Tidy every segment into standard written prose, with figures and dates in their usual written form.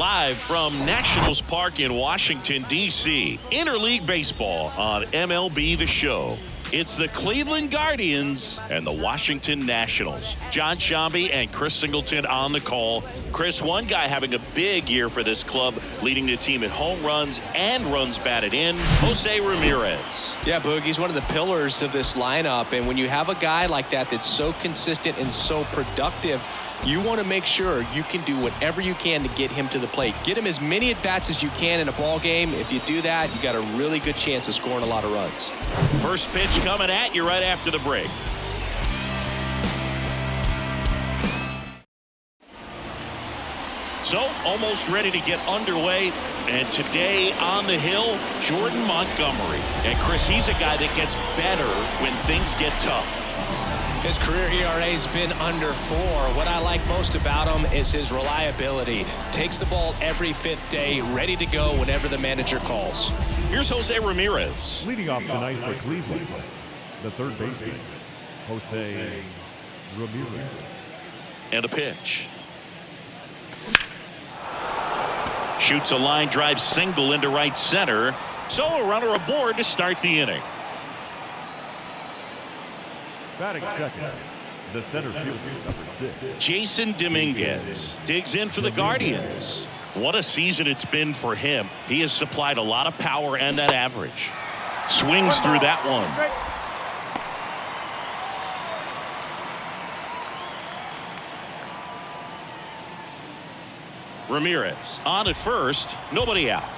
Live from Nationals Park in Washington, D.C. Interleague Baseball on MLB The Show. It's the Cleveland Guardians and the Washington Nationals. John Sciambi and Chris Singleton on the call. Chris, one guy having a big year for this club, leading the team in home runs and runs batted in, Jose Ramirez. Yeah, Boog, he's one of the pillars of this lineup. And when you have a guy like that that's so consistent and so productive, you want to make sure you can do whatever you can to get him to the plate. Get him as many at-bats as you can in a ball game. If you do that, you got a really good chance of scoring a lot of runs. First pitch coming at you right after the break. So, almost ready to get underway. And today on the hill, Jordan Montgomery. And Chris, he's a guy that gets better when things get tough. His career ERA's been under 4. What I like most about him is his reliability. Takes the ball every 5th day, ready to go whenever the manager calls. Here's Jose Ramirez. Leading off tonight for Cleveland, the third baseman, Jose Ramirez. And a pitch. Shoots a line drive single into right center. So a runner aboard to start the inning. Batting second, the center fielder, number 6. Jason Dominguez digs in for the Guardians. What a season it's been for him. He has supplied a lot of power and that average. Swings through that one. Ramirez on at first, nobody out.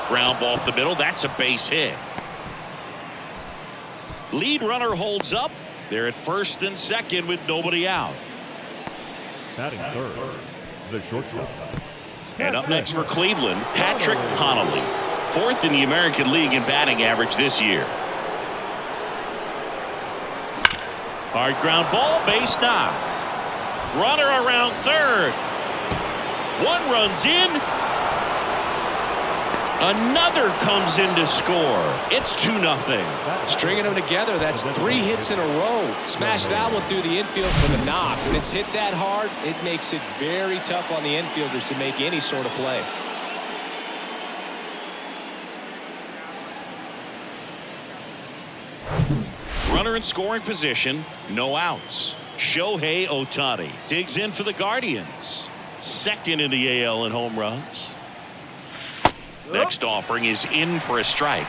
Ground ball up the middle. That's a base hit. Lead runner holds up. They're at first and second with nobody out. Batting third, the shortstop. And up next for Cleveland, Patrick Connolly. 4th in the American League in batting average this year. Hard ground ball, base knock. Runner around third. One runs in. Another comes in to score. It's 2-0. Stringing them together, that's 3 hits in a row. Smash that one through the infield for the knock. When it's hit that hard, it makes it very tough on the infielders to make any sort of play. Runner in scoring position, no outs. Shohei Ohtani digs in for the Guardians. 2nd in the AL in home runs. Next offering is in for a strike.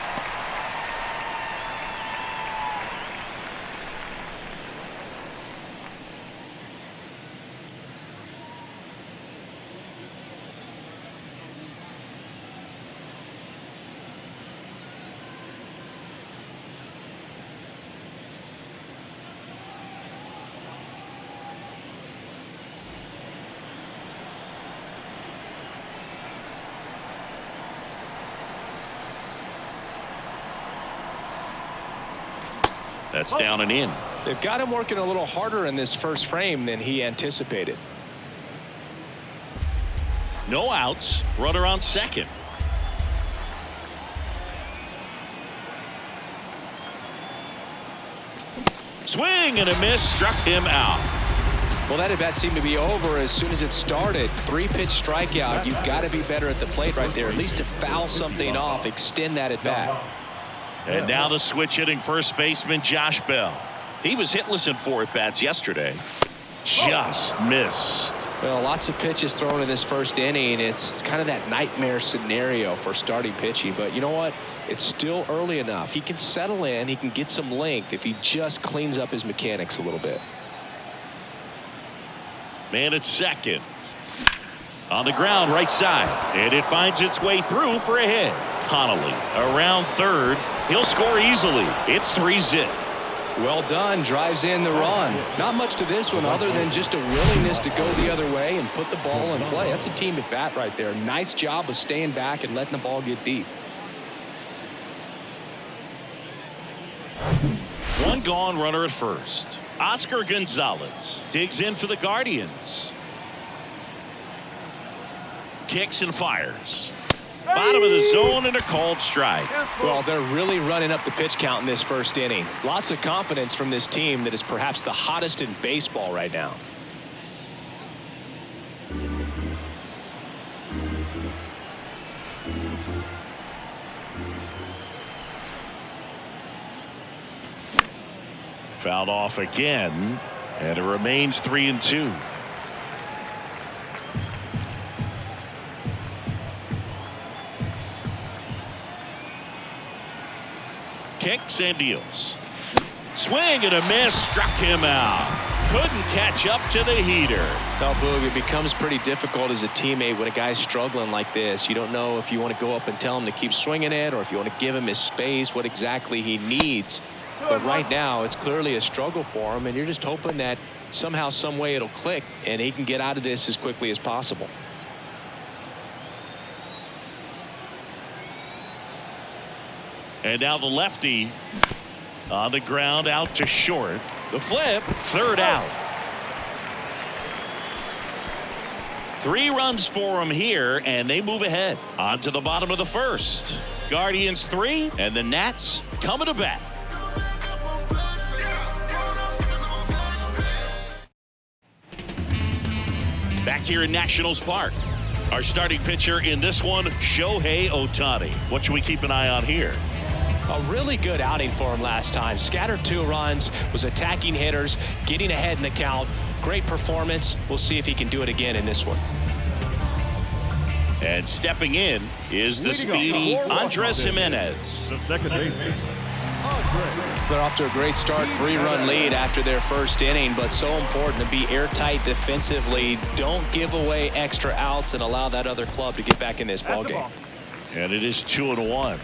That's down and in. They've got him working a little harder in this first frame than he anticipated. No outs. Runner on second. Swing and a miss. Struck him out. Well, that at-bat seemed to be over as soon as it started. 3-pitch strikeout. You've got to be better at the plate right there, at least to foul something off, extend that at-bat. And now the switch hitting first baseman Josh Bell. He was hitless in 4 at-bats yesterday. Just missed. Well, lots of pitches thrown in this first inning. It's kind of that nightmare scenario for starting pitching. But you know what? It's still early enough. He can settle in. He can get some length if he just cleans up his mechanics a little bit. Man at second. On the ground, right side. And it finds its way through for a hit. Connolly around third. He'll score easily. It's 3-0. Well done. Drives in the run. Not much to this one other than just a willingness to go the other way and put the ball in play. That's a team at bat right there. Nice job of staying back and letting the ball get deep. One gone, runner at first. Oscar Gonzalez digs in for the Guardians. Kicks and fires. Bottom of the zone and a called strike. Well, they're really running up the pitch count in this first inning. Lots of confidence from this team that is perhaps the hottest in baseball right now. Fouled off again, and it remains 3-2. Kicks and deals. Swing and a miss, struck him out. Couldn't catch up to the heater. Now, Boog, it becomes pretty difficult as a teammate when a guy's struggling like this. You don't know if you want to go up and tell him to keep swinging it or if you want to give him his space, what exactly he needs. But right now, it's clearly a struggle for him, and you're just hoping that somehow, some way it'll click and he can get out of this as quickly as possible. And now the lefty on the ground out to short. The flip, third out. 3 runs for him here, and they move ahead. On to the bottom of the first. Guardians 3, and the Nats coming to bat. Back here in Nationals Park. Our starting pitcher in this one, Shohei Ohtani. What should we keep an eye on here? A really good outing for him last time. Scattered 2 runs, was attacking hitters, getting ahead in the count. Great performance. We'll see if he can do it again in this one. And stepping in is the speedy Andres Gimenez. The second baseman. They're off to a great start, 3-run lead after their first inning, but so important to be airtight defensively. Don't give away extra outs and allow that other club to get back in this ball game. And it is 2-1.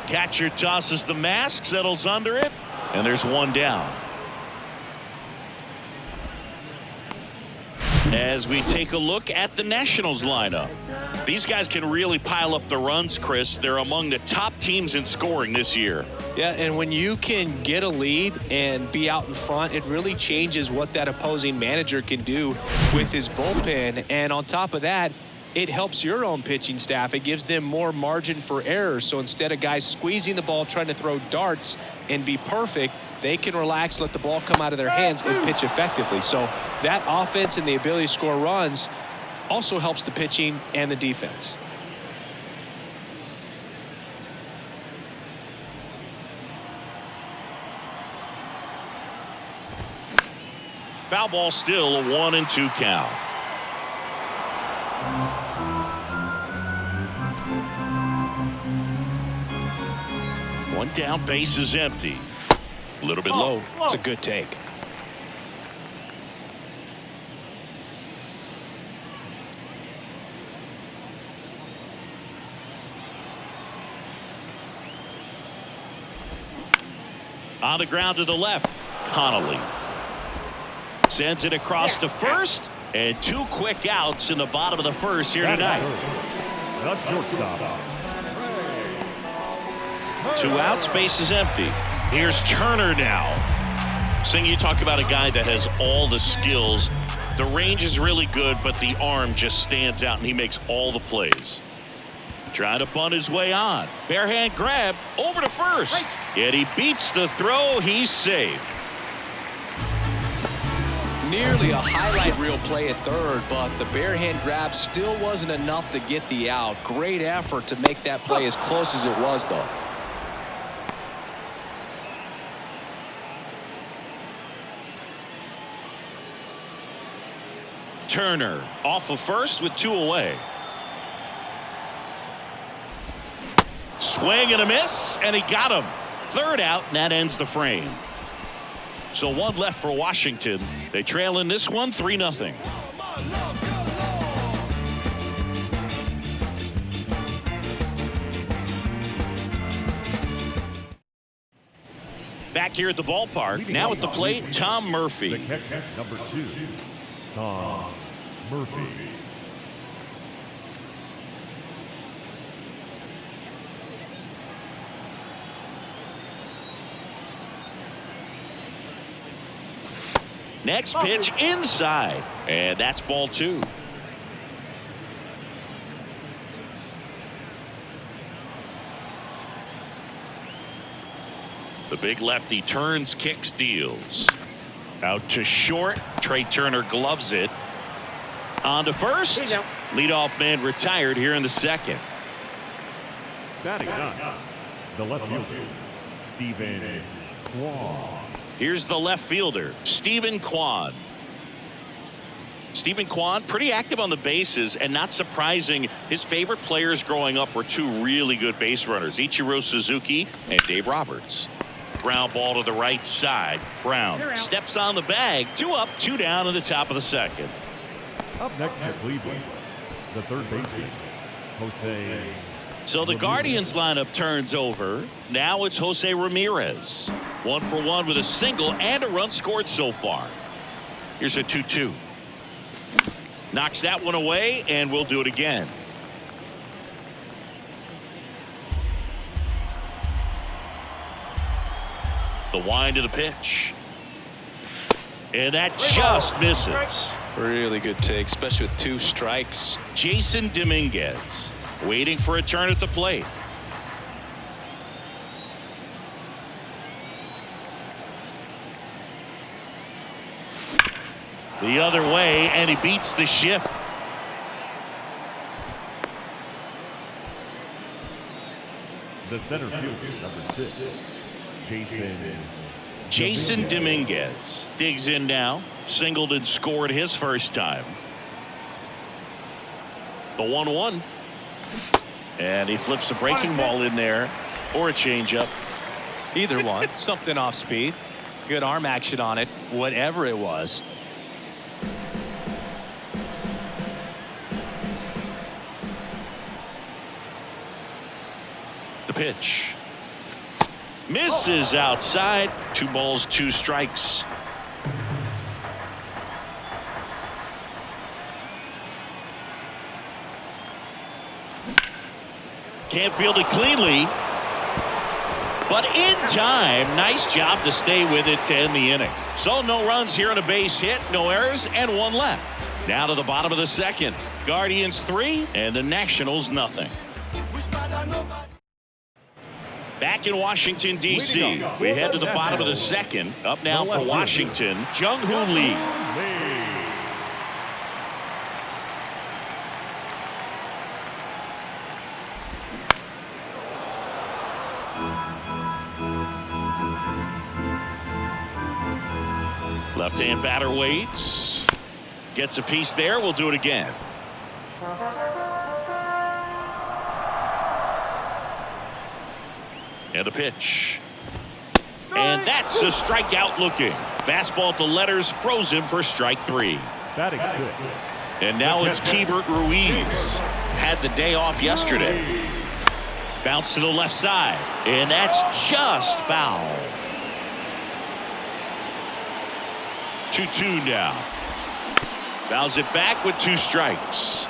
Catcher tosses the mask, settles under it, and there's 1 down. As we take a look at the Nationals lineup, these guys can really pile up the runs, Chris. They're among the top teams in scoring this year. Yeah, and when you can get a lead and be out in front, it really changes what that opposing manager can do with his bullpen. And on top of that, it helps your own pitching staff. It gives them more margin for error. So instead of guys squeezing the ball, trying to throw darts and be perfect, they can relax, let the ball come out of their hands and pitch effectively. So that offense and the ability to score runs also helps the pitching and the defense. Foul ball still, a 1-2 count. One down, base is empty. A little bit low. It's a good take. On the ground to the left, Connolly sends it across to first, and 2 quick outs in the bottom of the first here tonight. The shortstop. 2 outs, base is empty. Here's Turner now. Sing, you talk about a guy that has all the skills. The range is really good, but the arm just stands out, and he makes all the plays. Trying to bunt his way on. Bare hand grab over to first. Yet he beats the throw. He's safe. Nearly a highlight reel play at third, but the bare hand grab still wasn't enough to get the out. Great effort to make that play as close as it was, though. Turner off of first with 2 away. Swing and a miss, and he got him. 3rd out, and that ends the frame. So 1 left for Washington. They trail in this one 3-0. Back here at the ballpark, now at the plate, Tom Murphy. The catcher, number 2, Tom Murphy. Next pitch inside, and that's ball 2. The big lefty turns, kicks, deals. Out to short. Trey Turner gloves it. On to first. Leadoff man retired here in the second. Batting ninth, the left fielder, Stephen Kwan. Here's the left fielder, Stephen Kwan. Stephen Kwan, pretty active on the bases, and not surprising, his favorite players growing up were 2 really good base runners, Ichiro Suzuki and Dave Roberts. Ground ball to the right side. Brown steps on the bag. 2 up, 2 down in the top of the second. Up next for Cleveland, the third baseman, Jose. So the Guardians lineup turns over. Now it's Jose Ramirez. 1 for 1 with a single and a run scored so far. Here's a 2-2. Knocks that one away, and we'll do it again. The wind of the pitch. And that just misses. Really good take, especially with 2 strikes. Jason Dominguez waiting for a turn at the plate. The other way, and he beats the shift. The center fielder, number 6, Jason Dominguez digs in now. Singled and scored his first time. The 1-1. And he flips a breaking ball in there, or a changeup. Either one. Something off speed. Good arm action on it. Whatever it was. The pitch. Misses outside. 2 balls, 2 strikes. Can't field it cleanly. But in time, nice job to stay with it to end the inning. So no runs here on a base hit, no errors, and 1 left. Now to the bottom of the second. Guardians 3 and the Nationals nothing. Back in Washington, D.C. We head to the bottom of the second. Up now for Washington, Jung-Hoo Lee. Left-hand batter waits. Gets a piece there. We'll do it again. And the pitch. And that's a strikeout looking. Fastball at the letters, frozen for strike 3. Batting 6. And now it's Keibert Ruiz. Had the day off yesterday. Bounce to the left side. And that's just foul. 2-2 now. Fouls it back with 2 strikes.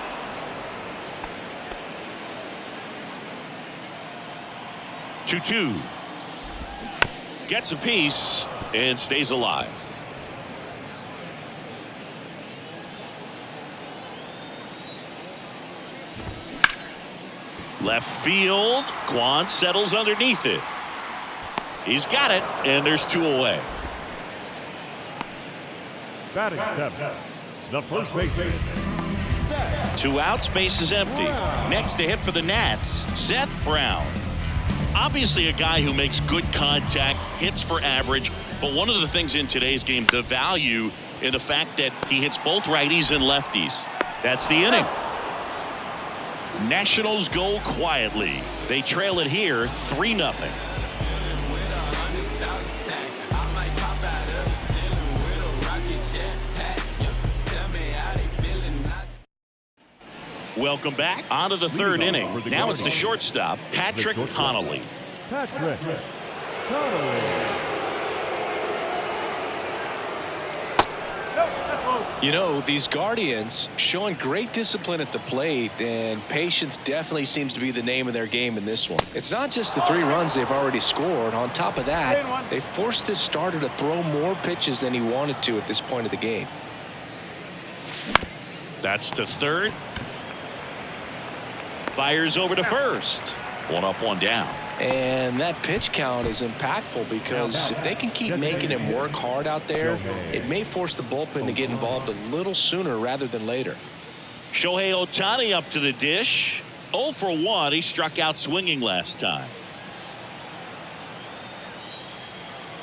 Two. Gets a piece and stays alive. Left field. Kwan settles underneath it. He's got it, and there's 2 away. Batting 7. The first baseman. 2 outs, base is empty. Next to hit for the Nats, Seth Brown. Obviously a guy who makes good contact, hits for average, but one of the things in today's game, the value in the fact that he hits both righties and lefties. That's the inning. Nationals go quietly. They trail it here 3-0. Welcome back. On to the 3rd inning. Now it's the shortstop, Patrick Connolly. Patrick Connolly. You know, these Guardians showing great discipline at the plate, and patience definitely seems to be the name of their game in this one. It's not just the 3 runs they've already scored. On top of that, they forced this starter to throw more pitches than he wanted to at this point of the game. That's to third. Fires over to first. 1 up, 1 down. And that pitch count is impactful because if they can keep making him work hard out there, it may force the bullpen to get involved a little sooner rather than later. Shohei Ohtani up to the dish. 0 for 1. He struck out swinging last time.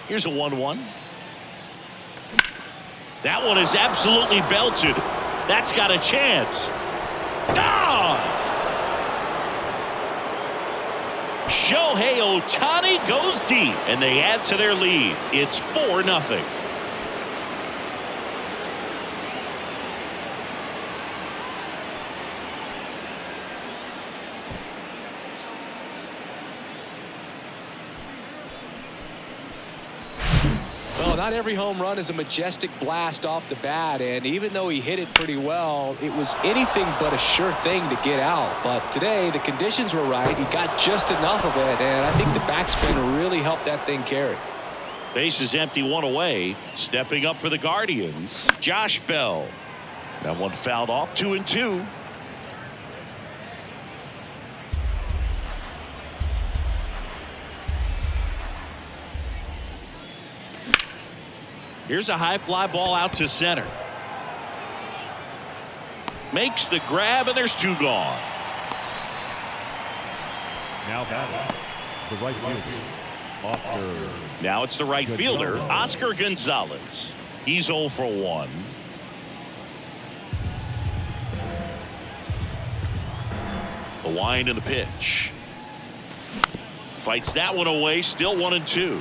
Here's a 1-1. That one is absolutely belted. That's got a chance. Ah! Shohei Ohtani goes deep, and they add to their lead. It's 4-0. Well, not every home run is a majestic blast off the bat, and even though he hit it pretty well, it was anything but a sure thing to get out. But today, the conditions were right. He got just enough of it, and I think the backspin really helped that thing carry. Base is empty, 1 away. Stepping up for the Guardians, Josh Bell. That one fouled off. 2-2. Here's a high fly ball out to center. Makes the grab, and there's 2 gone. Now batting, the right fielder, Oscar. Now it's the right fielder, Oscar Gonzalez. He's 0 for 1. The wind and the pitch. Fights that one away, still 1-2.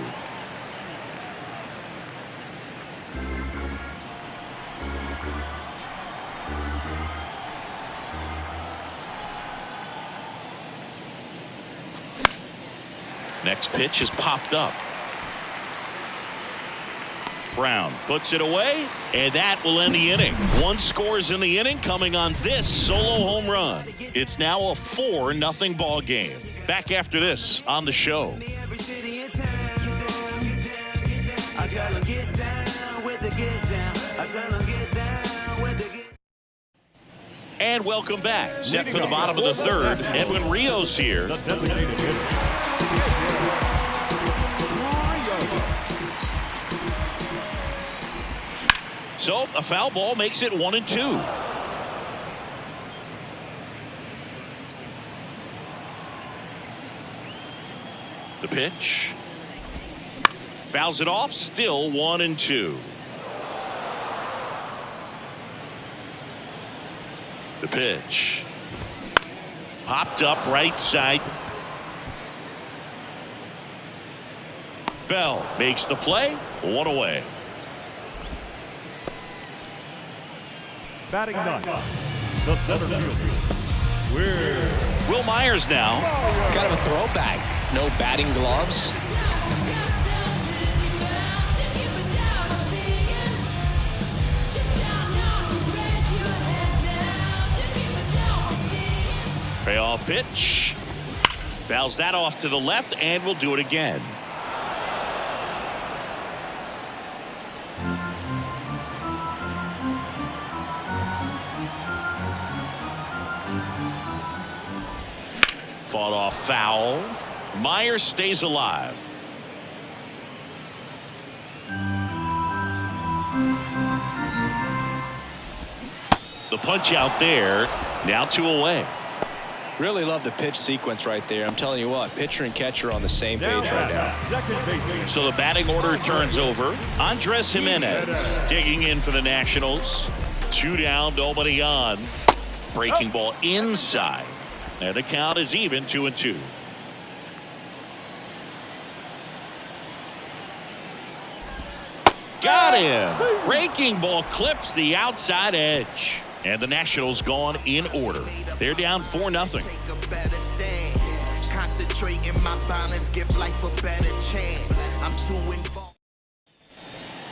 Next pitch has popped up. Brown puts it away, and that will end the inning. 1 scores in the inning coming on this solo home run. It's now a 4-0 ball game. Back after this on the show. And welcome back. Set for the bottom of the third. Edwin Rios here. The designated hitter. So a foul ball makes it 1-2. The pitch. Fouls it off. Still 1-2. The pitch. Popped up right side. Bell makes the play. 1 away. Batting 9, the center fielder, Will Myers now. Kind of a throwback. No batting gloves. Payoff pitch. Fouls that off to the left, and we'll do it again. Fought off foul. Myers stays alive. The punch out there. Now 2 away. Really love the pitch sequence right there. I'm telling you what, pitcher and catcher on the same page right now. second baseman. So the batting order turns over. Andres Jimenez digging in for the Nationals. 2 down, nobody on. Breaking ball inside. And the count is even, 2-2. Got him. Breaking ball clips the outside edge. And the Nationals gone in order. They're down 4-0. Concentrate in my balance, give life a better chance. I'm 2-4.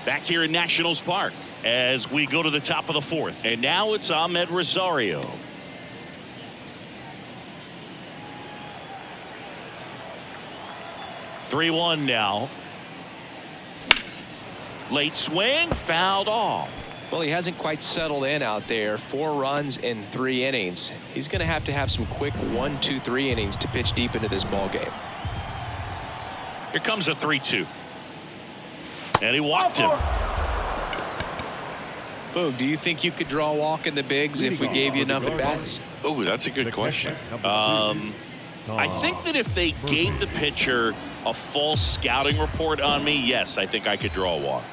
Back here in Nationals Park as we go to the top of the fourth. And now it's Ahmed Rosario. (3-1) now. Late swing, fouled off. Well, he hasn't quite settled in out there. 4 runs in 3 innings. He's going to have some quick 1, 2, 3 innings to pitch deep into this ball game. Here comes a 3-2. And he walked him. Boog, do you think you could draw a walk in the bigs if we gave you enough at-bats? Oh, that's a good question. I think that if they gave the pitcher a full scouting report on me, yes, I think I could draw a walk.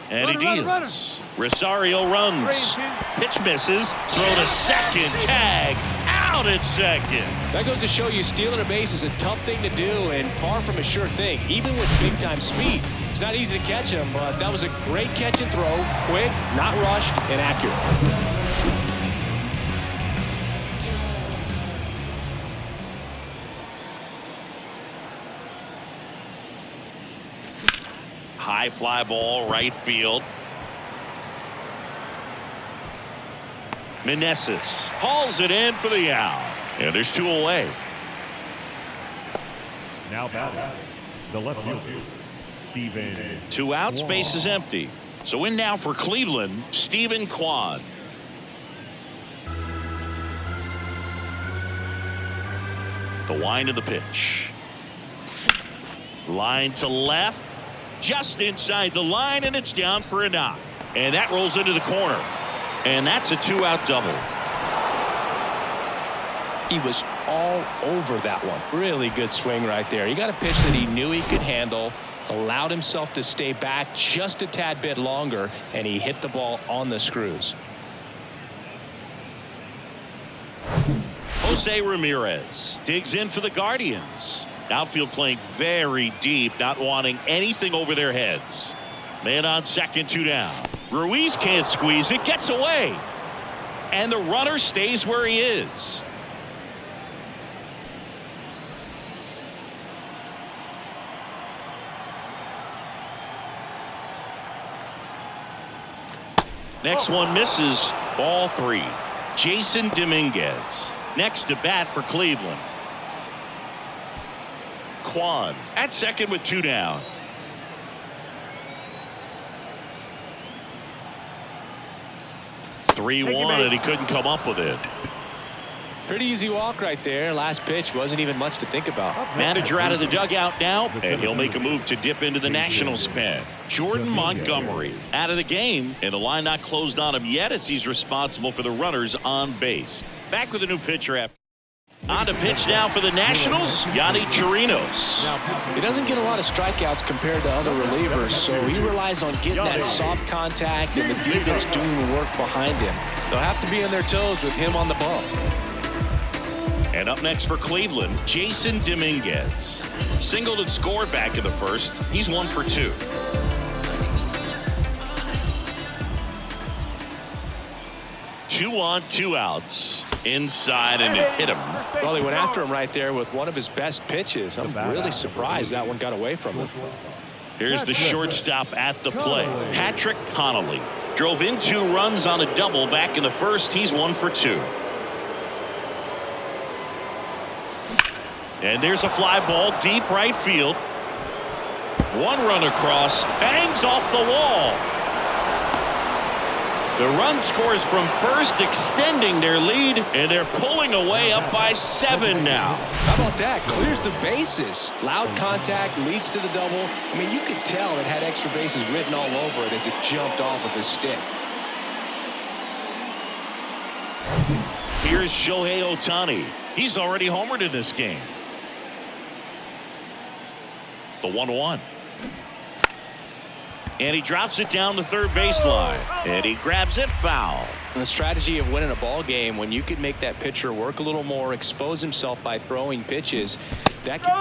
And he deals. Rosario runs. Pitch misses. Throw to second. Tag. Out at second. That goes to show you stealing a base is a tough thing to do and far from a sure thing, even with big-time speed. It's not easy to catch him, but that was a great catch and throw. Quick, not rushed, and accurate. High fly ball, right field. Meneses hauls it in for the out. And there's 2 away. Now batting, the left fielder, Steven. 2 out, space is empty. So in now for Cleveland, Steven Kwan. The wind of the pitch. Line to left. Just inside the line, and it's down for a knock. And that rolls into the corner. And that's a 2-out double. He was all over that one. Really good swing right there. He got a pitch that he knew he could handle, allowed himself to stay back just a tad bit longer, and he hit the ball on the screws. Jose Ramirez digs in for the Guardians. Outfield playing very deep, not wanting anything over their heads. Man on second, 2 down. Ruiz can't squeeze it, gets away. And the runner stays where he is. Next one misses. Ball 3. Jason Dominguez next to bat for Cleveland. Kwan at second with 2 down. (3-1) and he couldn't come up with it. Pretty easy walk right there. Last pitch wasn't even much to think about. Manager out of the dugout now, and he'll make a move to dip into the Nationals pen. Jordan Montgomery out of the game, and the line not closed on him yet as he's responsible for the runners on base. Back with a new pitcher after. On to pitch now for the Nationals, Yonny Chirinos. He doesn't get a lot of strikeouts compared to other relievers, so he relies on getting that soft contact and the defense doing the work behind him. They'll have to be on their toes with him on the bump. And up next for Cleveland, Jason Dominguez. Singled and scored back in the first. He's 1 for 2. Two on, 2 outs. Inside, and it hit him. Well, he went after him right there with one of his best pitches. I'm really surprised that one got away from him. Here's the shortstop at the plate. Patrick Connolly drove in 2 runs on a double back in the first. He's 1 for 2. And there's a fly ball deep right field. 1 run across, bangs off the wall. The run scores from first, extending their lead, and they're pulling away up by 7 now. How about that? Clears the bases. Loud contact leads to the double. I mean, you could tell it had extra bases written all over it as it jumped off of his stick. Here's Shohei Ohtani. He's already homered in this game. The 1-1. And he drops it down the third baseline. And he grabs it foul. And the strategy of winning a ball game, when you could make that pitcher work a little more, expose himself by throwing pitches. That can...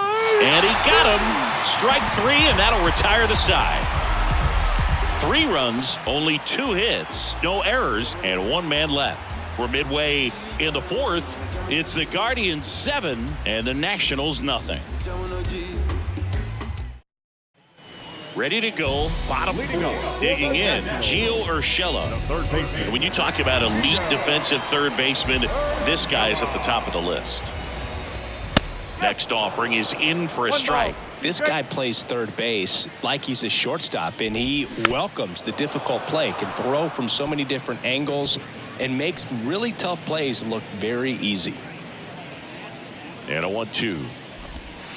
And he got him. Strike 3, and that'll retire the side. 3 runs, only 2 hits, no errors, and 1 man left. We're midway in the fourth. It's the Guardians 7 and the Nationals nothing. Ready to go, bottom 4. Digging in, Gio Urshela. And when you talk about elite defensive third baseman, this guy is at the top of the list. Next offering is in for a strike. This guy plays third base like he's a shortstop, and he welcomes the difficult play, can throw from so many different angles, and makes really tough plays look very easy. And a 1-2.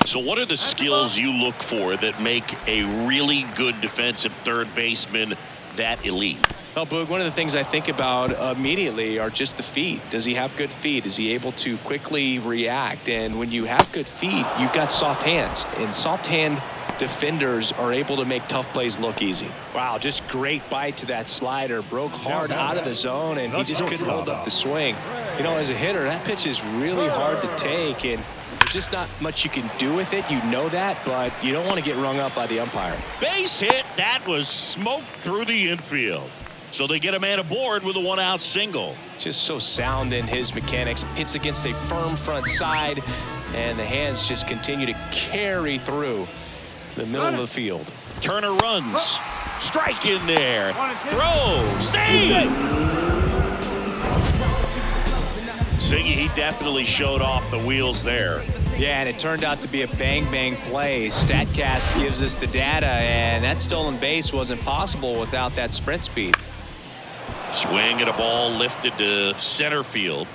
So what are the skills you look for that make a really good defensive third baseman that elite? Well, Boog, one of the things I think about immediately are just the feet. Does he have good feet? Is he able to quickly react? And when you have good feet, you've got soft hands. And soft hand defenders are able to make tough plays look easy. Wow, just great bite to that slider. Broke hard out of the zone, and he just couldn't hold up the swing. You know, as a hitter, that pitch is really hard to take, and there's just not much you can do with it. You know that, but you don't want to get rung up by the umpire. Base hit. That was smoked through the infield. So they get a man aboard with a 1-out single. Just so sound in his mechanics. Hits against a firm front side, and the hands just continue to carry through the middle of the field. Turner runs. Strike in there. Throw. Save. Siggy, he definitely showed off the wheels there. Yeah, and it turned out to be a bang-bang play. StatCast gives us the data, and that stolen base wasn't possible without that sprint speed. Swing at a ball lifted to center field.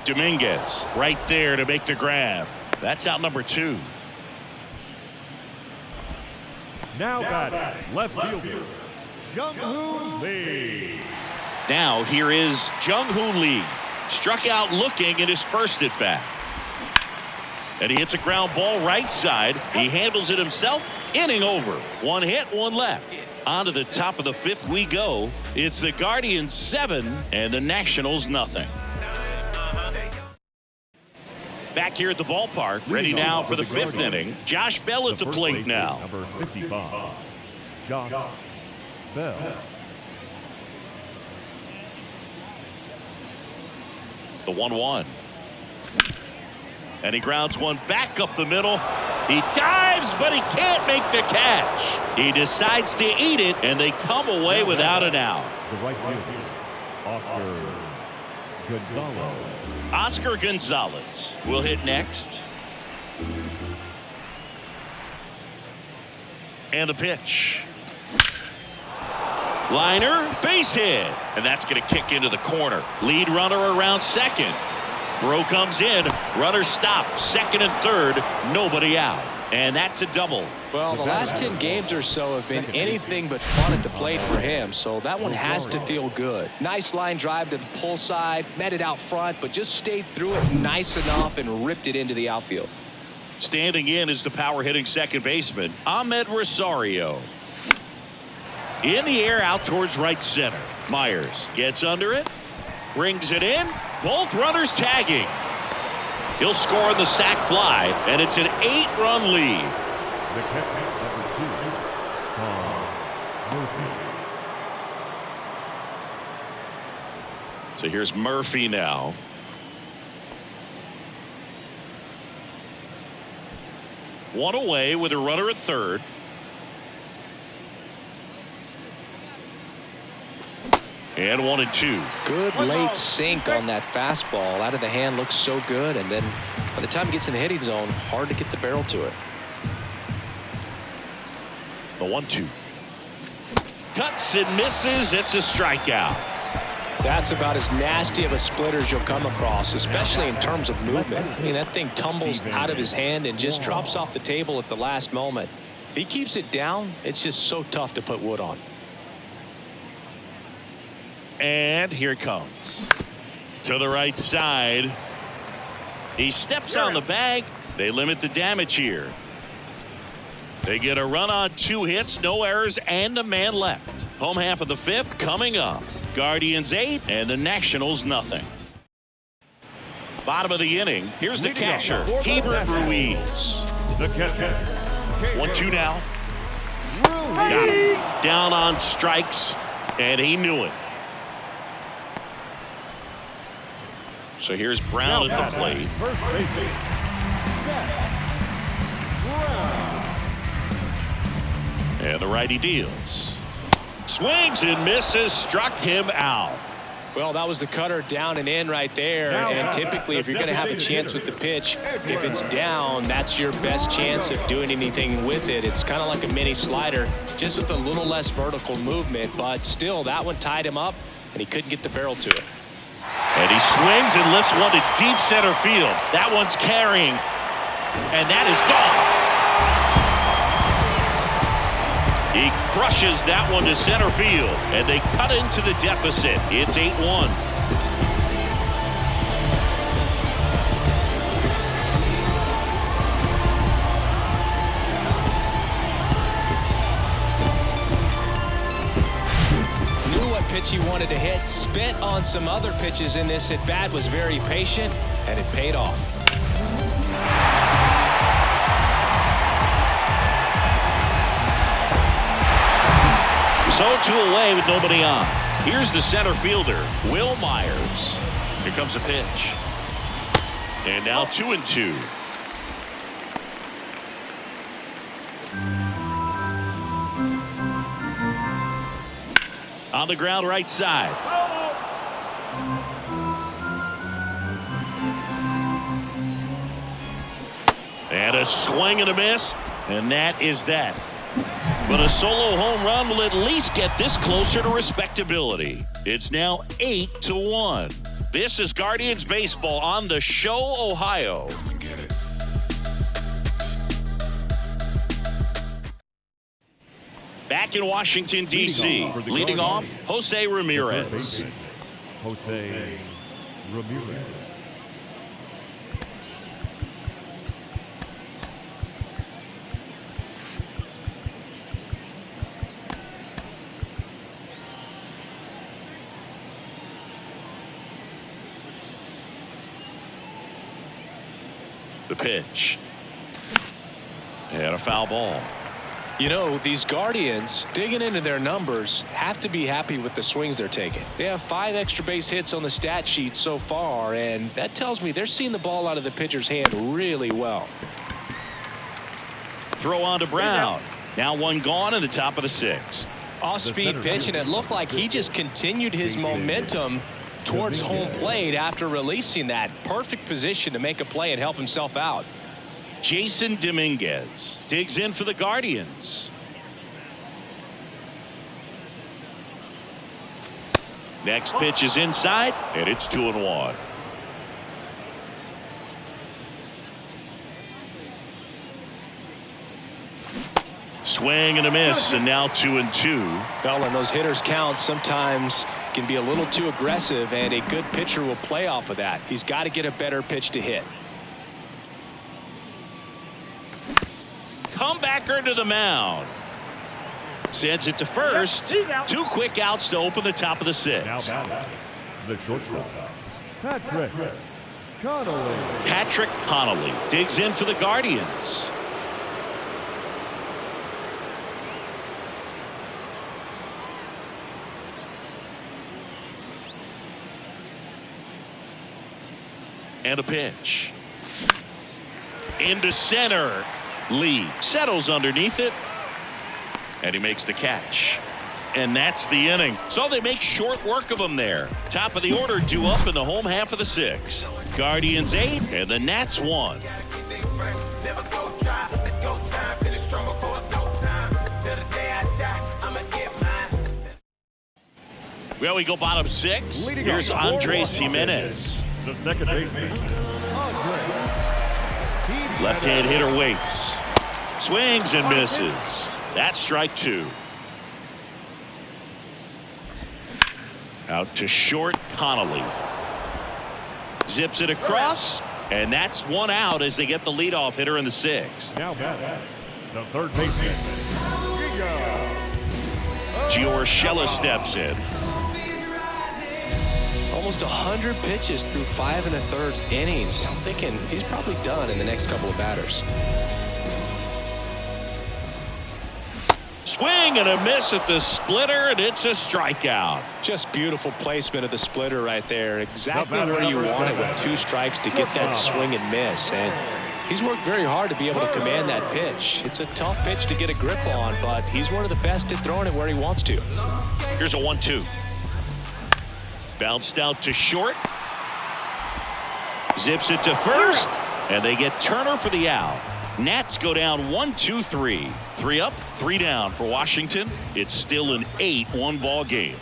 Dominguez right there to make the grab. That's out number 2. Now batting, left fielder, Jung-Hoo Lee. Now here is Jung-Hoo Lee. Struck out looking in his first at bat. And he hits a ground ball right side. He handles it himself. Inning over. 1 hit, 1 left. On to the top of the 5th we go. It's the Guardians 7 and the Nationals nothing. Back here at the ballpark, ready now for the 5th inning. Josh Bell at the plate now. Number 55, Josh Bell. The 1-1. And he grounds one back up the middle. He dives, but he can't make the catch. He decides to eat it, and they come away without an out. The right fielder, Oscar Gonzalez. Oscar Gonzalez will hit next. And the pitch. Liner, base hit. And that's going to kick into the corner. Lead runner around second. Throw comes in. Runner stopped. Second and third. Nobody out. And that's a double. Well, the last 10 games or so have been anything but fun at the plate for him, so that one has to feel good. Nice line drive to the pull side, met it out front, but just stayed through it nice enough and ripped it into the outfield. Standing in is the power hitting second baseman, Ahmed Rosario. In the air out towards right center. Myers gets under it, brings it in. Both runners tagging. He'll score on the sac fly, and it's an 8-run lead. The catcher, number 2, Tom Murphy. So here's Murphy now. One away with a runner at third. And 1 and 2. Good late sink on that fastball. Out of the hand looks so good, and then by the time it gets in the hitting zone, hard to get the barrel to it. The 1-2. Cuts and misses. It's a strikeout. That's about as nasty of a splitter as you'll come across, especially in terms of movement. I mean, that thing tumbles out of his hand and just drops off the table at the last moment. If he keeps it down, it's just so tough to put wood on. And here it comes. To the right side. He steps on the bag. They limit the damage here. They get a run on 2 hits, no errors, and a man left. Home half of the 5th coming up. Guardians 8 and the Nationals nothing. Bottom of the inning. Here's the catcher, Keibert Ruiz. The catcher. 1-2 now. Got him. Down on strikes, and he knew it. So here's Brown at the plate. First baseman, Zach Brown. And the righty deals. Swings and misses, struck him out. Well, that was the cutter down and in right there. And typically, if you're going to have a chance with the pitch, if it's down, that's your best chance of doing anything with it. It's kind of like a mini slider, just with a little less vertical movement. But still, that one tied him up, and he couldn't get the barrel to it. And he swings and lifts one to deep center field. That one's carrying, and that is gone. He crushes that one to center field, and they cut into the deficit. It's 8-1. Knew what pitch he wanted to hit, spent on some other pitches in this at bat, was very patient, and it paid off. So 2 away with nobody on. Here's the center fielder, Will Myers. Here comes a pitch. And now 2-2. On the ground right side. And a swing and a miss. And that is that. But a solo home run will at least get this closer to respectability. It's now 8-1. This is Guardians Baseball on the Show, Ohio. Back in Washington, D.C., leading off, Jose Ramirez. Jose Ramirez. The pitch. And a foul ball. You know, these Guardians, digging into their numbers, have to be happy with the swings they're taking. They have 5 extra base hits on the stat sheet so far, and that tells me they're seeing the ball out of the pitcher's hand really well. Throw on to Brown. Now one gone in the top of the 6th. Off-speed pitch, and it looked like he just continued his momentum towards home plate after releasing that. Perfect position to make a play and help himself out. Jason Dominguez digs in for the Guardians. Next pitch is inside, and it's 2-1. Swing and a miss, and now 2-2. Well, and those hitters count sometimes can be a little too aggressive, and a good pitcher will play off of that. He's got to get a better pitch to hit. Comebacker to the mound. Sends it to first. 2 quick outs to open the top of the 6th. Now batting, the shortstop, Patrick Connolly. Patrick Connolly digs in for the Guardians. And a pitch. Into center. Lee settles underneath it. And he makes the catch. And that's the inning. So they make short work of him there. Top of the order due up in the home half of the 6th. Guardians 8 and the Nats 1. Well, we go bottom 6. Here's Andres Gimenez. The second baseman. Left-hand hitter waits. Swings and misses. That's strike 2. Out to short, Connolly. Zips it across, and that's 1 out as they get the leadoff hitter in the 6th. Now batting, the third baseman. Gio Urshela steps in. Almost 100 pitches through 5 1/3 innings. I'm thinking he's probably done in the next couple of batters. Swing and a miss at the splitter, and it's a strikeout. Just beautiful placement of the splitter right there. Exactly where you want it with 2 strikes to get that swing and miss. And He's worked very hard to be able to command that pitch. It's a tough pitch to get a grip on, but he's one of the best at throwing it where he wants to. Here's a 1-2. Bounced out to short. Zips it to first. And they get Turner for the out. Nats go down 1-2-3. 3 up, 3 down for Washington. It's still an 8-1 ball game.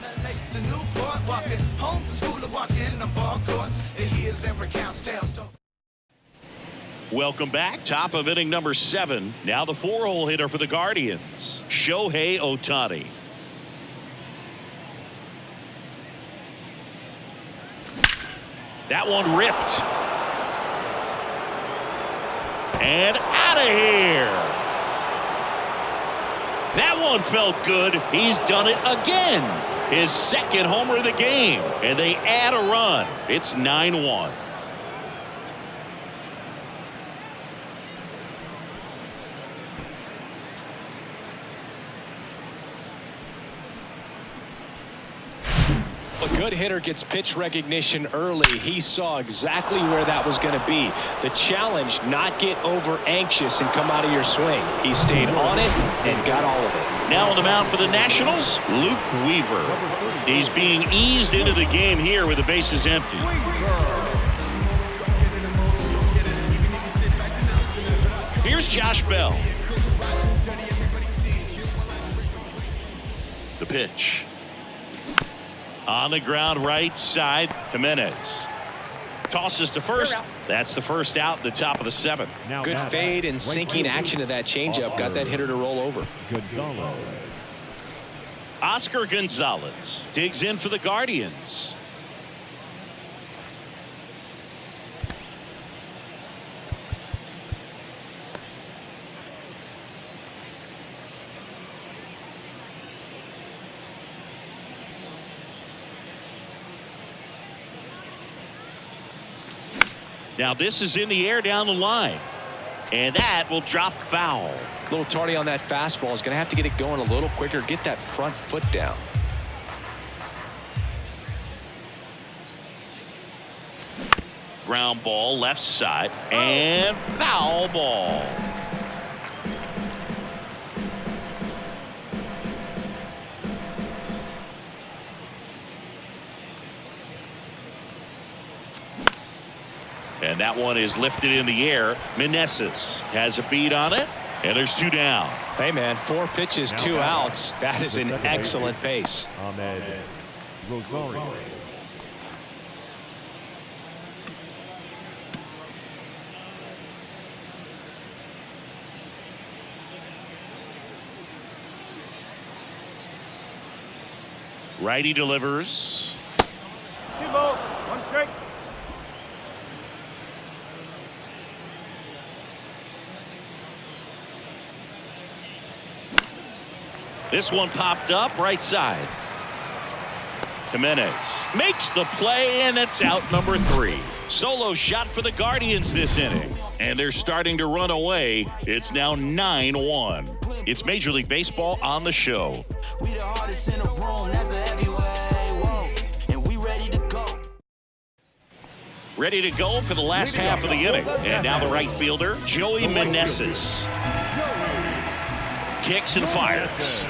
Welcome back. Top of inning number 7. Now the 4-hole hitter for the Guardians, Shohei Ohtani. That one ripped. And out of here. That one felt good. He's done it again. His second homer of the game. And they add a run. It's 9-1. A good hitter gets pitch recognition early. He saw exactly where that was going to be. The challenge, not get over anxious and come out of your swing. He stayed on it and got all of it. Now on the mound for the Nationals, Luke Weaver. He's being eased into the game here with the bases empty. Here's Josh Bell. The pitch. On the ground right side, Jimenez tosses to first. That's the first out, the top of the 7th. Good fade and sinking action of that changeup got that hitter to roll over. Oscar Gonzalez digs in for the Guardians. Now this is in the air down the line. And that will drop foul. A little tardy on that fastball. Is going to have to get it going a little quicker. Get that front foot down. Ground ball left side. And foul ball. And that one is lifted in the air. Meneses has a beat on it. And there's 2 down. Hey, man, 4 pitches, 2 outs. That is an excellent pace. Ahmed Rosario. Righty delivers. 2 balls, 1 strike. This one popped up right side. Jimenez makes the play, and it's out number 3. Solo shot for the Guardians this inning, and they're starting to run away. It's now 9-1. It's Major League Baseball on the show. We the hardest in the room, that's a heavyweight, and we ready to go. Ready to go for the last half of the inning. And now the right fielder, Joey Meneses. Kicks and fires.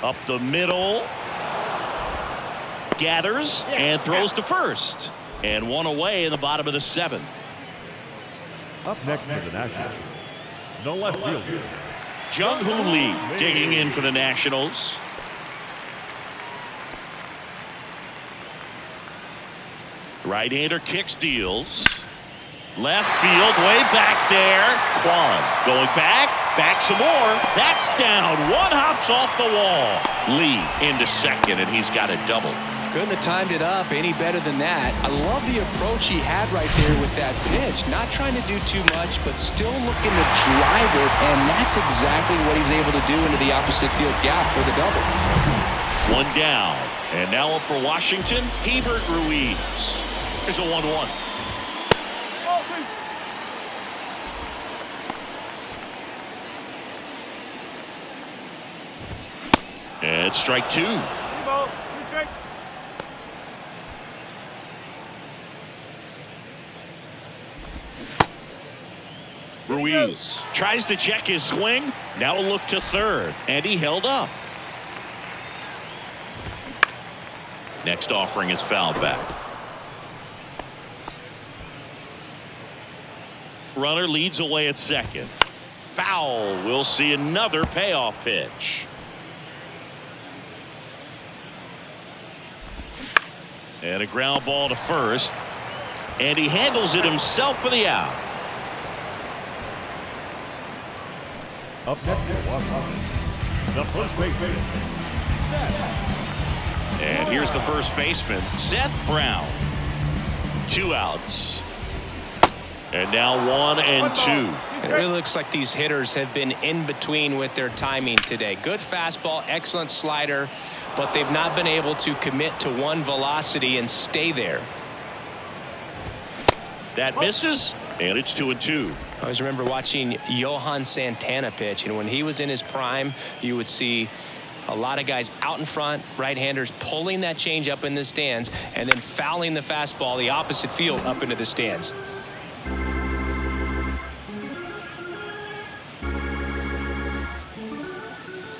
Up the middle. Gathers and throws to first. And 1 away in the bottom of the 7th. Up next for the Nationals, no left fielder, Jung-Hoo Lee digging in for the Nationals. Right-hander kicks, deals. Left field, way back there. Kwan going back some more. That's down. 1 hops off the wall. Lee into second, and he's got a double. Couldn't have timed it up any better than that. I love the approach he had right there with that pitch. Not trying to do too much, but still looking to drive it, and that's exactly what he's able to do into the opposite field gap for the double. 1 down. And now up for Washington, Hebert Ruiz. There's a 1-1. And strike 2. Ruiz tries to check his swing. Now a look to third, and he held up. Next offering is foul back. Runner leads away at second. Foul. We'll see another payoff pitch. And a ground ball to first. And he handles it himself for the out. Up next, the first baseman, Seth. And here's the first baseman, Seth Brown. 2 outs. And now 1 and 2. It really looks like these hitters have been in between with their timing today. Good fastball, excellent slider, but they've not been able to commit to one velocity and stay there. That misses, and it's 2 and 2. I always remember watching Johan Santana pitch, and when he was in his prime, you would see a lot of guys out in front, right-handers pulling that change up in the stands and then fouling the fastball the opposite field up into the stands.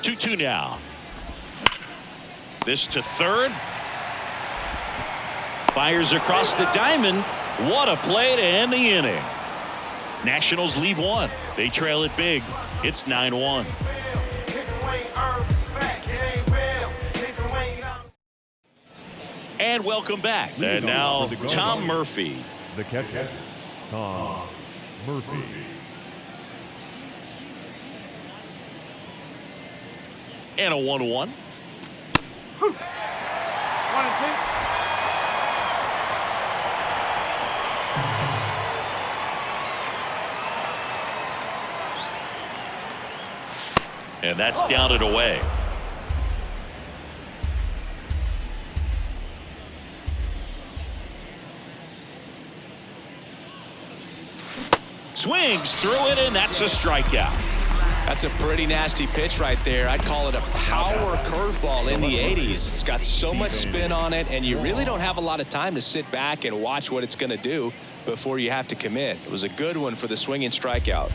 Two now. This to third. Fires across the diamond. What a play to end the inning. Nationals leave 1. They trail it big. It's 9-1. And welcome back. And now Tom Murphy. The catcher, Tom Murphy. And a 1-1. 1 and 2. And that's down and away. Swings through it, and that's a strikeout. That's a pretty nasty pitch right there. I'd call it a power curveball in the 80s. It's got so much spin on it, and you really don't have a lot of time to sit back and watch what it's going to do before you have to commit. It was a good one for the swinging strikeout.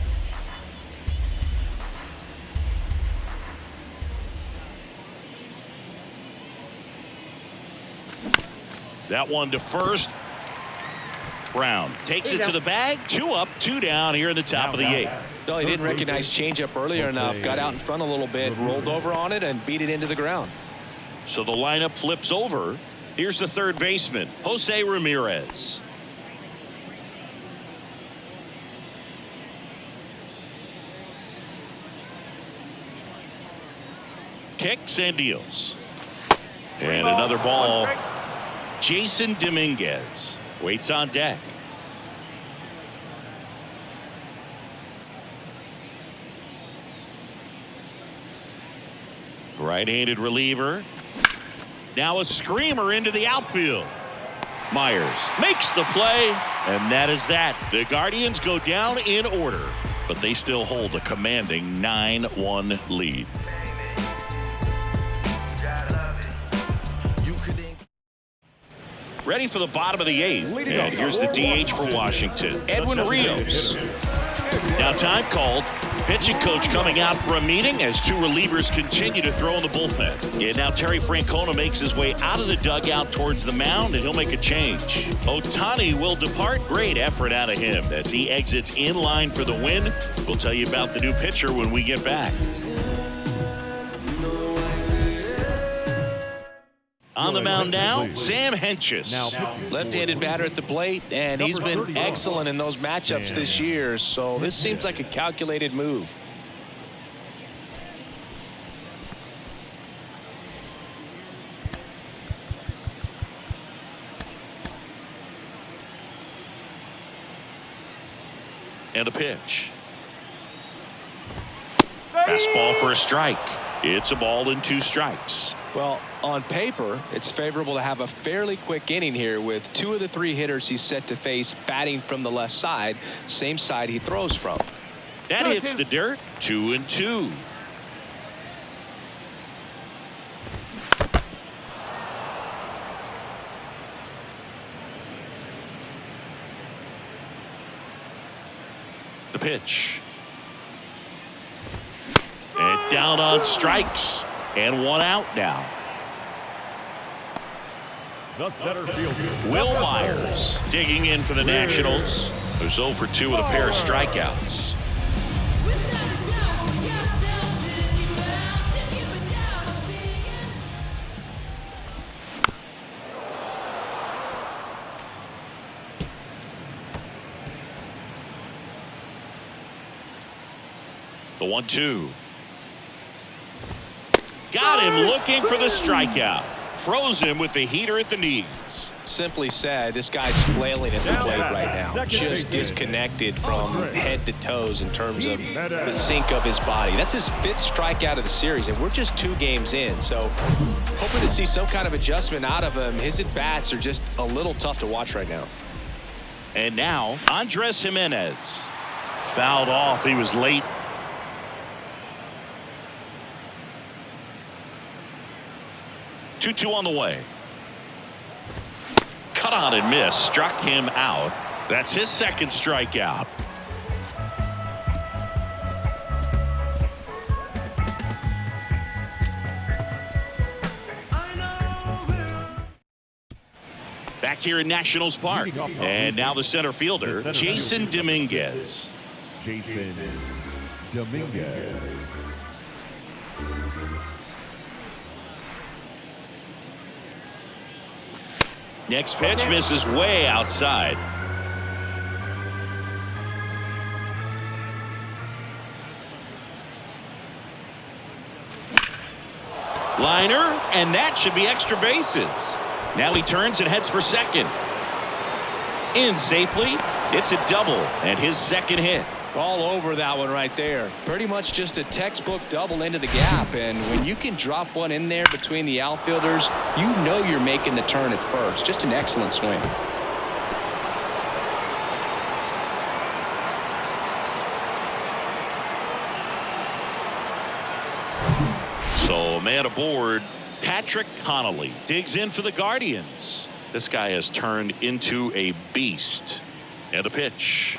That one to first. Brown takes it to the bag. 2 up, 2 down here in the top of the 8th. Well, he didn't recognize changeup earlier enough. Got out in front a little bit, rolled over on it, and beat it into the ground. So the lineup flips over. Here's the third baseman, Jose Ramirez. Kicks and deals. And another ball. Jason Dominguez waits on deck. Right-handed reliever. Now a screamer into the outfield. Myers makes the play, and that is that. The Guardians go down in order, but they still hold a commanding 9-1 lead. Ready for the bottom of the 8th. And here's the DH for Washington, Edwin Rios. Now time called. Pitching coach coming out for a meeting as 2 relievers continue to throw in the bullpen. And now Terry Francona makes his way out of the dugout towards the mound, and he'll make a change. Ohtani will depart. Great effort out of him as he exits in line for the win. We'll tell you about the new pitcher when we get back. On the mound now, Sam Hentges. Left-handed batter at the plate, and he's been excellent in those matchups this year, so this seems like a calculated move. And a pitch. Fastball for a strike. It's a ball and 2 strikes. Well, on paper, it's favorable to have a fairly quick inning here with 2 of the 3 hitters he's set to face batting from the left side, same side he throws from. That hits the dirt. 2 and 2. The pitch. And down on strikes. And one out now. The center fielder, Will Myers digging in for the Nationals. Who's 0 for 2 with a pair of strikeouts. The 1-2. Got him looking for the strikeout. Froze him with the heater at the knees. Simply said, this guy's flailing at the plate right now. Just disconnected from head to toes in terms of the sink of his body. That's his 5th strikeout of the series, and we're just 2 games in. So hoping to see some kind of adjustment out of him. His at-bats are just a little tough to watch right now. And now, Andres Gimenez. Fouled off. He was late. Two on the way. Cut on and miss. Struck him out. That's his 2nd strikeout. Back here in Nationals Park. And now the center fielder, Jasson Dominguez. Jasson Dominguez. Next pitch misses way outside. Liner, and that should be extra bases. Now he turns and heads for second. In safely. It's a double and his 2nd hit. All over that one right there. Pretty much just a textbook double into the gap, and when you can drop one in there between the outfielders, you know you're making the turn at first. Just an excellent swing. So man aboard. Patrick Connolly digs in for the Guardians. This guy has turned into a beast. And a pitch.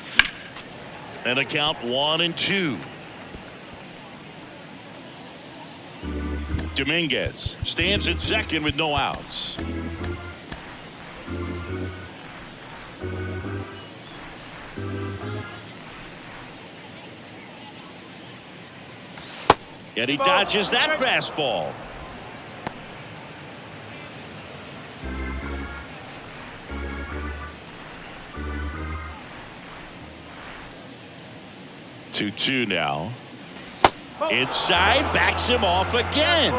And a count 1-2. Dominguez stands at second with no outs. And he dodges that fastball. 2-2 now. Inside, backs him off again.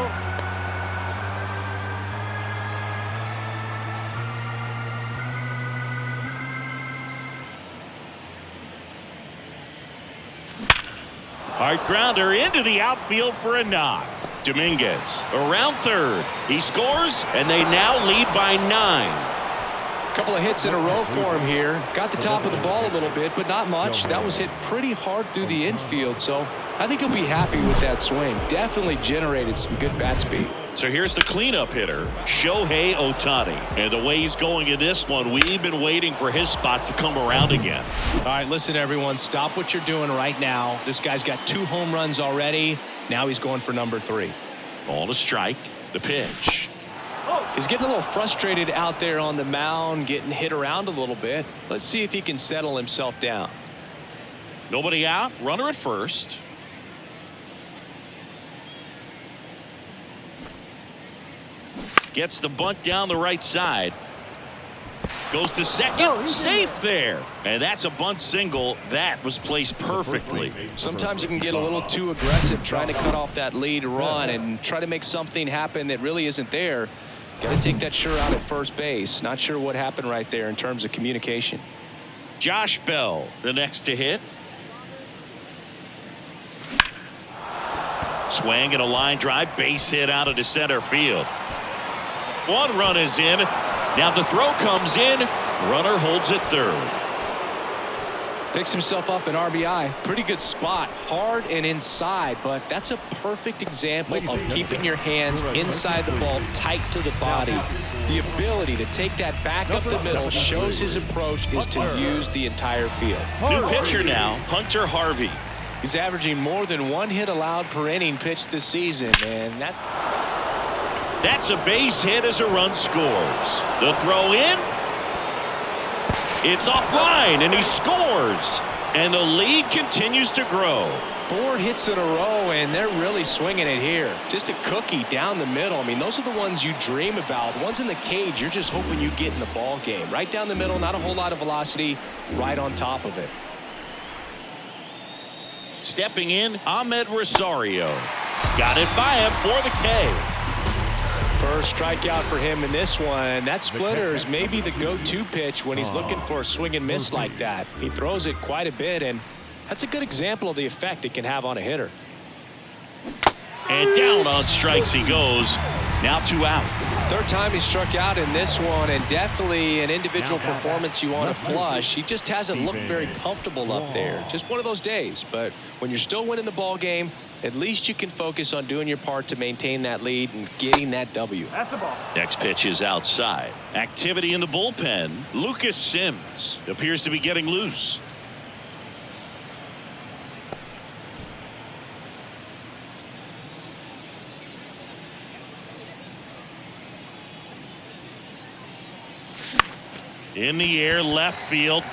Hard grounder into the outfield for a knock. Dominguez around third. He scores, and they now lead by 9. Couple of hits in a row for him here. Got the top of the ball a little bit, but not much. That was hit pretty hard through the infield, so I think he'll be happy with that swing. Definitely generated some good bat speed. So here's the cleanup hitter, Shohei Ohtani. And the way he's going in this one, we've been waiting for his spot to come around again. All right, listen, everyone. Stop what you're doing right now. This guy's got 2 home runs already. Now he's going for number 3. Ball to strike. The pitch. He's getting a little frustrated out there on the mound, getting hit around a little bit. Let's see if he can settle himself down. Nobody out. Runner at first. Gets the bunt down the right side. Goes to second. Safe there. And that's a bunt single. That was placed perfectly. Sometimes you can get a little too aggressive trying to cut off that lead run and try to make something happen that really isn't there. Got to take that sure out at first base. Not sure what happened right there in terms of communication. Josh Bell, the next to hit. Swing and a line drive. Base hit out of the center field. 1 run is in. Now the throw comes in. Runner holds at third. Picks himself up an RBI. Pretty good spot. Hard and inside, but that's a perfect example of keeping your hands inside the ball, tight to the body. The ability to take that back up the middle shows his approach is to use the entire field. New pitcher now, Hunter Harvey. He's averaging more than 1 hit allowed per inning pitched this season, and That's a base hit as a run scores. The throw in. It's offline, and he scores. And the lead continues to grow. 4 hits in a row, and they're really swinging it here. Just a cookie down the middle. I mean, those are the ones you dream about. The ones in the cage, you're just hoping you get in the ball game. Right down the middle, not a whole lot of velocity, right on top of it. Stepping in, Ahmed Rosario. Got it by him for the K. First strikeout for him in this one. That splitter is maybe the go-to pitch when he's looking for a swing and miss like that. He throws it quite a bit, and that's a good example of the effect it can have on a hitter. And down on strikes he goes. Now 2 out. Third time he struck out in this one, and definitely an individual performance you want to flush. He just hasn't looked very comfortable up there. Just one of those days. But when you're still winning the ball game, at least you can focus on doing your part to maintain that lead and getting that W. That's the ball. Next pitch is outside. Activity in the bullpen. Lucas Sims appears to be getting loose. In the air, left field.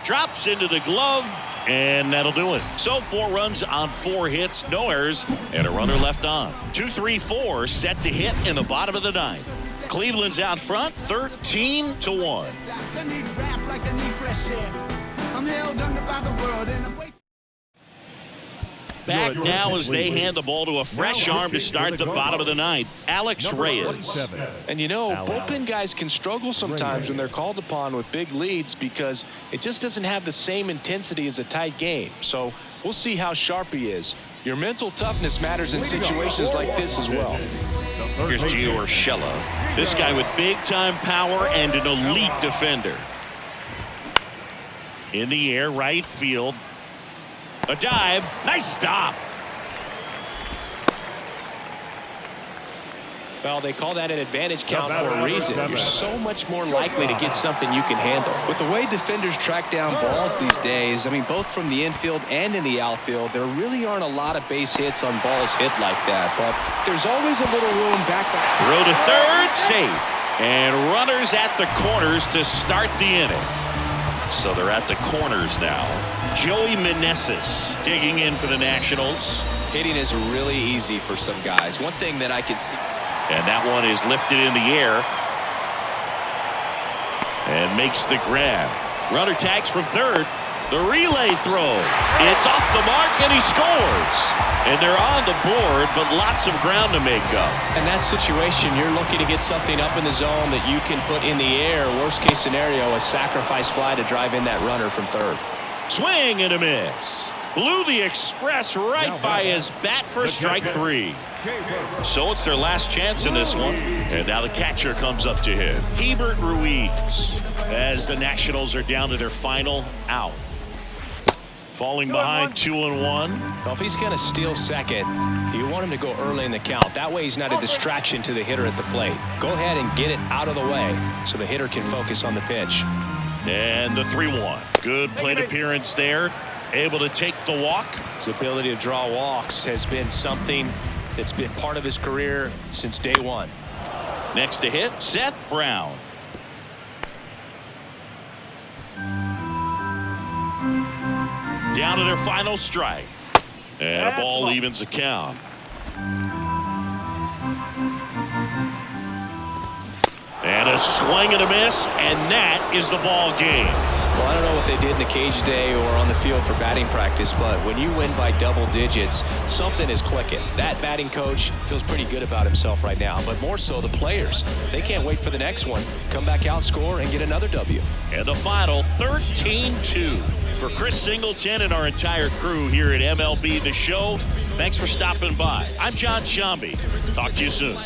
Drops into the glove, and that'll do it. So 4 runs on 4 hits, no errors, and a runner left on. 2-3-4 set to hit in the bottom of the 9th. Cleveland's out front, 13-1. Back now as they hand the ball to a fresh arm to start the bottom of the 9th. Alex Reyes. And you know, bullpen guys can struggle sometimes when they're called upon with big leads because it just doesn't have the same intensity as a tight game. So we'll see how sharp he is. Your mental toughness matters in situations like this as well. Here's Gio Urshela. This guy with big-time power and an elite defender. In the air, right field. A dive. Nice stop. Well, they call that an advantage count for a reason. You're so much more likely to get something you can handle. With the way defenders track down balls these days, I mean, both from the infield and in the outfield, there really aren't a lot of base hits on balls hit like that. But there's always a little room back. Throw to third, safe. And runners at the corners to start the inning. So they're at the corners now. Joey Meneses digging in for the Nationals. Hitting is really easy for some guys. One thing that I can see. And that one is lifted in the air. And makes the grab. Runner tags from third. The relay throw. It's off the mark and he scores. And they're on the board, but lots of ground to make up. In that situation, you're looking to get something up in the zone that you can put in the air. Worst case scenario, a sacrifice fly to drive in that runner from third. Swing and a miss. Blew the express right by his bat for strike 3. So it's their last chance in this one. And now the catcher comes up to him. Hebert Ruiz, as the Nationals are down to their final out. Falling behind 2-1. Well, if he's going to steal second, you want him to go early in the count. That way he's not a distraction to the hitter at the plate. Go ahead and get it out of the way so the hitter can focus on the pitch. And the 3-1. Good plate appearance there. Able to take the walk. His ability to draw walks has been something that's been part of his career since day one. Next to hit, Seth Brown. Down to their final strike. And a ball evens the count. And a swing and a miss, and that is the ball game. Well, I don't know what they did in the cage today or on the field for batting practice, but when you win by double digits, something is clicking. That batting coach feels pretty good about himself right now, but more so the players. They can't wait for the next one. Come back out, score, and get another W. And the final 13-2. For Chris Singleton and our entire crew here at MLB The Show, thanks for stopping by. I'm John Sciambi. Talk to you soon.